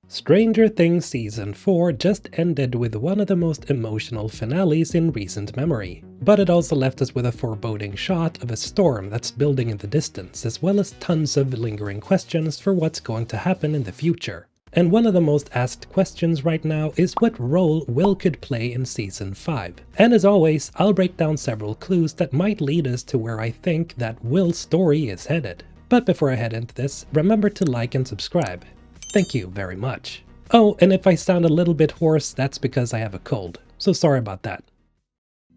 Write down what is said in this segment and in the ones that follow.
Stranger Things Season 4 just ended with one of the most emotional finales in recent memory, but it also left us with a foreboding shot of a storm that's building in the distance, as well as tons of lingering questions for what's going to happen in the future. And one of the most asked questions right now is what role Will could play in Season 5. And as always, I'll break down several clues that might lead us to where I think that Will's story is headed. But before I head into this, remember to like and subscribe. Thank you very much. Oh, and if I sound a little bit hoarse, that's because I have a cold, so sorry about that.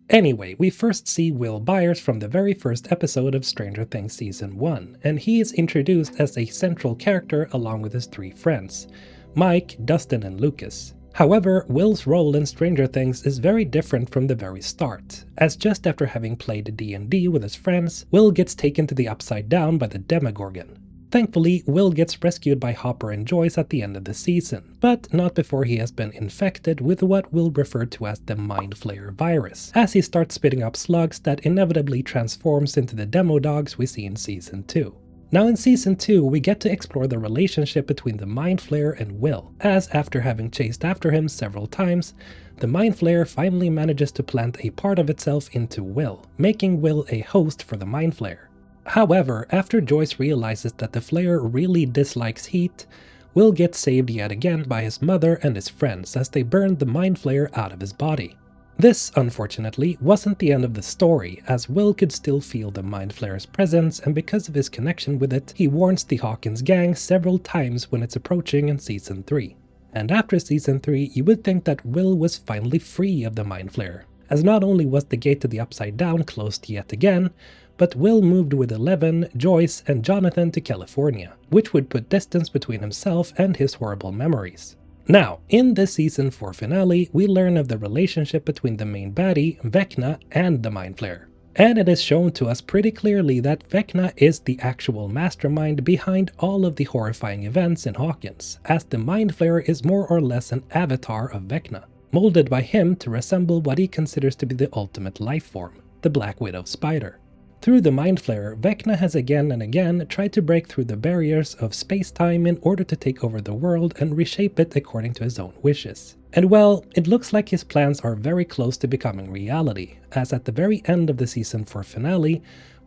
Anyway, we first see Will Byers from the very first episode of Stranger Things Season 1, and he is introduced as a central character along with his three friends, Mike, Dustin, and Lucas. However, Will's role in Stranger Things is very different from the very start, as just after having played D&D with his friends, Will gets taken to the Upside Down by the Demogorgon. Thankfully, Will gets rescued by Hopper and Joyce at the end of the season, but not before he has been infected with what we'll refer to as the Mind Flayer virus, as he starts spitting up slugs that inevitably transforms into the demo dogs we see in Season 2. Now in Season 2, we get to explore the relationship between the Mind Flayer and Will, as after having chased after him several times, the Mind Flayer finally manages to plant a part of itself into Will, making Will a host for the Mind Flayer. However, after Joyce realizes that the Flayer really dislikes heat, Will gets saved yet again by his mother and his friends as they burn the Mind Flayer out of his body. This, unfortunately, wasn't the end of the story, as Will could still feel the Mind Flayer's presence, and because of his connection with it, he warns the Hawkins gang several times when it's approaching in Season 3. And after Season 3, you would think that Will was finally free of the Mind Flayer, as not only was the gate to the Upside Down closed yet again, but Will moved with Eleven, Joyce, and Jonathan to California, which would put distance between himself and his horrible memories. Now, in the Season 4 finale, we learn of the relationship between the main baddie, Vecna, and the Mind Flayer. And it is shown to us pretty clearly that Vecna is the actual mastermind behind all of the horrifying events in Hawkins, as the Mind Flayer is more or less an avatar of Vecna, molded by him to resemble what he considers to be the ultimate life form, the Black Widow spider. Through the Mind Flayer, Vecna has again and again tried to break through the barriers of space-time in order to take over the world and reshape it according to his own wishes. And well, it looks like his plans are very close to becoming reality, as at the very end of the Season 4 finale,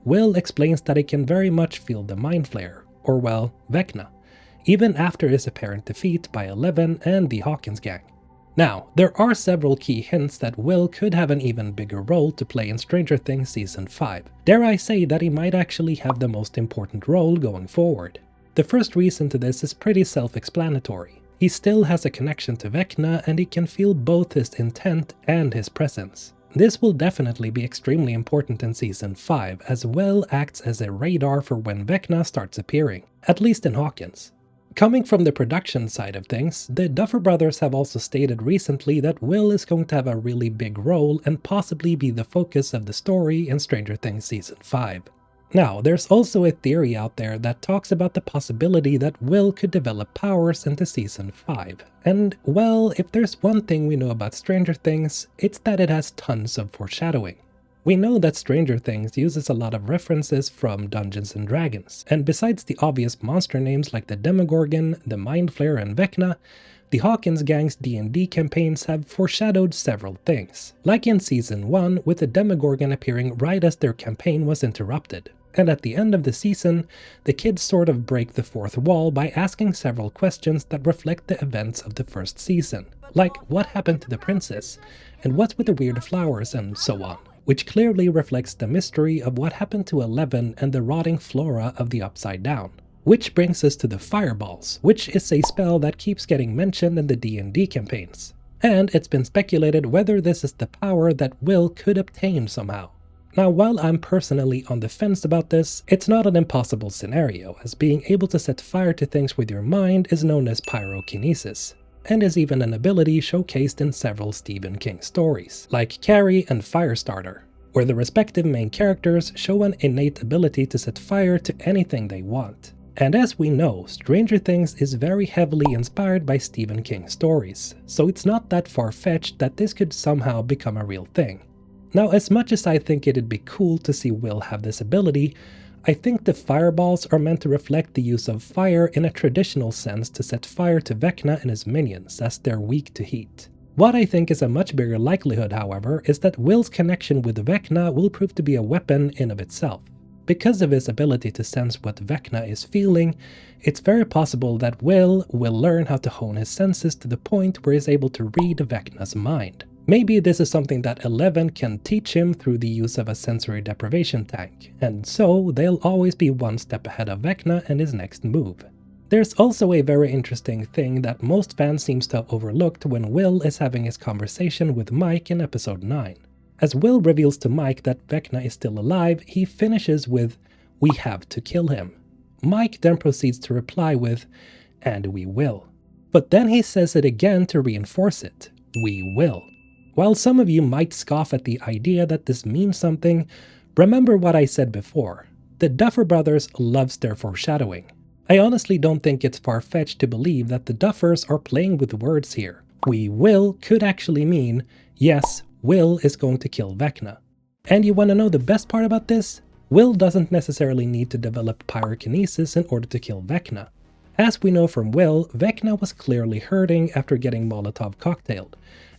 Will explains that he can very much feel the Mind Flayer, or well, Vecna, even after his apparent defeat by Eleven and the Hawkins gang. Now, there are several key hints that Will could have an even bigger role to play in Stranger Things Season 5. Dare I say that he might actually have the most important role going forward. The first reason to this is pretty self-explanatory. He still has a connection to Vecna and he can feel both his intent and his presence. This will definitely be extremely important in Season 5, as Will acts as a radar for when Vecna starts appearing, at least in Hawkins. Coming from the production side of things, the Duffer Brothers have also stated recently that Will is going to have a really big role and possibly be the focus of the story in Stranger Things Season 5. Now, there's also a theory out there that talks about the possibility that Will could develop powers into Season 5. And well, if there's one thing we know about Stranger Things, it's that it has tons of foreshadowing. We know that Stranger Things uses a lot of references from Dungeons & Dragons, and besides the obvious monster names like the Demogorgon, the Mind Flayer, and Vecna, the Hawkins gang's D&D campaigns have foreshadowed several things, like in Season 1 with the Demogorgon appearing right as their campaign was interrupted. And at the end of the season, the kids sort of break the fourth wall by asking several questions that reflect the events of the first season, like what happened to the princess, and what's with the weird flowers, and so on, which clearly reflects the mystery of what happened to Eleven and the rotting flora of the Upside Down. Which brings us to the Fireballs, which is a spell that keeps getting mentioned in the D&D campaigns. And it's been speculated whether this is the power that Will could obtain somehow. Now, while I'm personally on the fence about this, it's not an impossible scenario, as being able to set fire to things with your mind is known as pyrokinesis, and is even an ability showcased in several Stephen King stories, like Carrie and Firestarter, where the respective main characters show an innate ability to set fire to anything they want. And as we know, Stranger Things is very heavily inspired by Stephen King stories, so it's not that far-fetched that this could somehow become a real thing. Now, as much as I think it'd be cool to see Will have this ability, I think the fireballs are meant to reflect the use of fire in a traditional sense to set fire to Vecna and his minions, as they're weak to heat. What I think is a much bigger likelihood, however, is that Will's connection with Vecna will prove to be a weapon in of itself. Because of his ability to sense what Vecna is feeling, it's very possible that Will learn how to hone his senses to the point where he's able to read Vecna's mind. Maybe this is something that 11 can teach him through the use of a sensory deprivation tank, and so they'll always be one step ahead of Vecna and his next move. There's also a very interesting thing that most fans seem to have overlooked when Will is having his conversation with Mike in episode 9. As Will reveals to Mike that Vecna is still alive, he finishes with, "We have to kill him." Mike then proceeds to reply with, "And we will." But then he says it again to reinforce it, "We will." While some of you might scoff at the idea that this means something, remember what I said before. The Duffer Brothers loves their foreshadowing. I honestly don't think it's far-fetched to believe that the Duffers are playing with words here. "We will" could actually mean, yes, Will is going to kill Vecna. And you want to know the best part about this? Will doesn't necessarily need to develop pyrokinesis in order to kill Vecna. As we know from Will, Vecna was clearly hurting after getting Molotov cocktailed,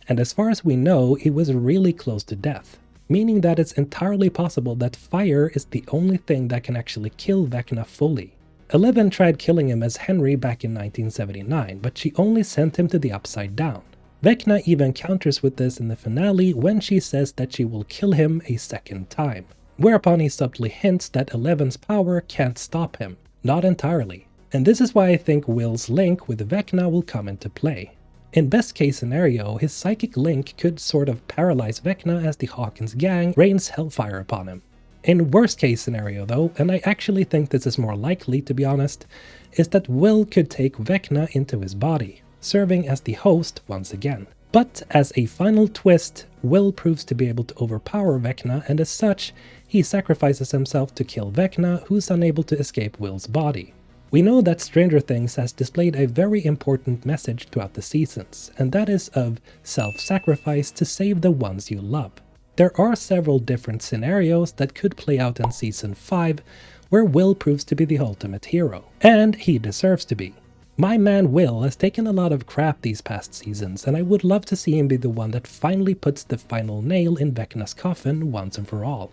and as far as we know, he was really close to death, meaning that it's entirely possible that fire is the only thing that can actually kill Vecna fully. 11 tried killing him as Henry back in 1979, but she only sent him to the Upside Down. Vecna even counters with this in the finale when she says that she will kill him a second time, whereupon he subtly hints that 11's power can't stop him, not entirely. And this is why I think Will's link with Vecna will come into play. In best case scenario, his psychic link could sort of paralyze Vecna as the Hawkins gang rains hellfire upon him. In worst case scenario though, and I actually think this is more likely to be honest, is that Will could take Vecna into his body, serving as the host once again. But as a final twist, Will proves to be able to overpower Vecna, and as such, he sacrifices himself to kill Vecna, who's unable to escape Will's body. We know that Stranger Things has displayed a very important message throughout the seasons, and that is of self-sacrifice to save the ones you love. There are several different scenarios that could play out in Season 5, where Will proves to be the ultimate hero, and he deserves to be. My man Will has taken a lot of crap these past seasons, and I would love to see him be the one that finally puts the final nail in Vecna's coffin once and for all.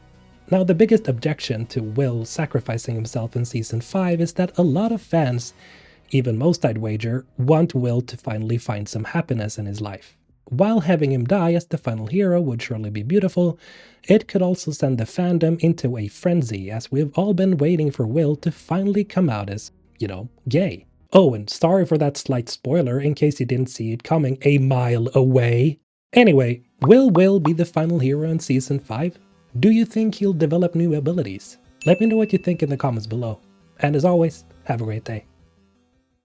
Now, the biggest objection to Will sacrificing himself in Season 5 is that a lot of fans, even most I'd wager, want Will to finally find some happiness in his life. While having him die as the final hero would surely be beautiful, it could also send the fandom into a frenzy, as we've all been waiting for Will to finally come out as, gay. Oh, and sorry for that slight spoiler in case you didn't see it coming a mile away. Anyway, will be the final hero in Season 5? Do you think he'll develop new abilities? Let me know what you think in the comments below. And as always, have a great day.